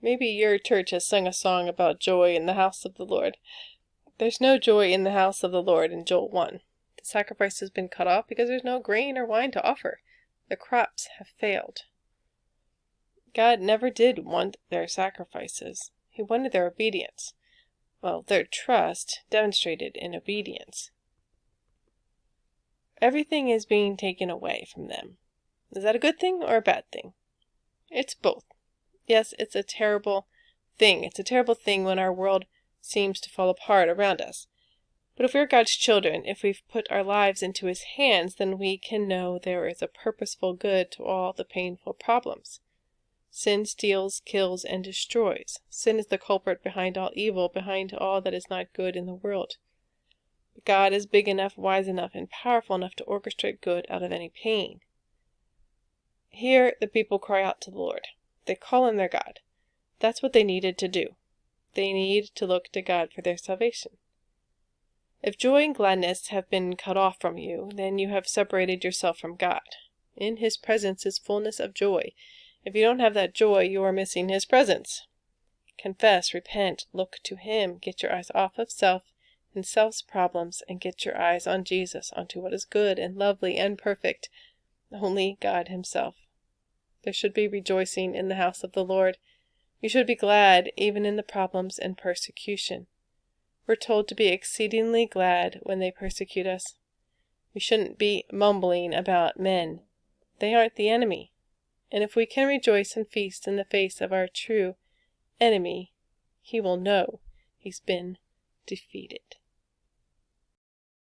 Maybe your church has sung a song about joy in the house of the Lord. There's no joy in the house of the Lord in Joel 1. The sacrifice has been cut off because there's no grain or wine to offer. The crops have failed. God never did want their sacrifices. He wanted their obedience. Well, their trust demonstrated in obedience. Everything is being taken away from them. Is that a good thing or a bad thing? It's both. Yes, it's a terrible thing. It's a terrible thing when our world seems to fall apart around us. But if we're God's children, if we've put our lives into His hands, then we can know there is a purposeful good to all the painful problems. Sin steals, kills, and destroys. Sin is the culprit behind all evil, behind all that is not good in the world. But God is big enough, wise enough, and powerful enough to orchestrate good out of any pain. Here, the people cry out to the Lord. They call on their God. That's what they needed to do. They need to look to God for their salvation. If joy and gladness have been cut off from you, then you have separated yourself from God. In His presence is fullness of joy. If you don't have that joy, you are missing His presence. Confess, repent, look to Him, get your eyes off of self and self's problems, and get your eyes on Jesus, onto what is good and lovely and perfect, only God Himself. There should be rejoicing in the house of the Lord. You should be glad even in the problems and persecution. We're told to be exceedingly glad when they persecute us. We shouldn't be mumbling about men. They aren't the enemy. And if we can rejoice and feast in the face of our true enemy, he will know he's been defeated.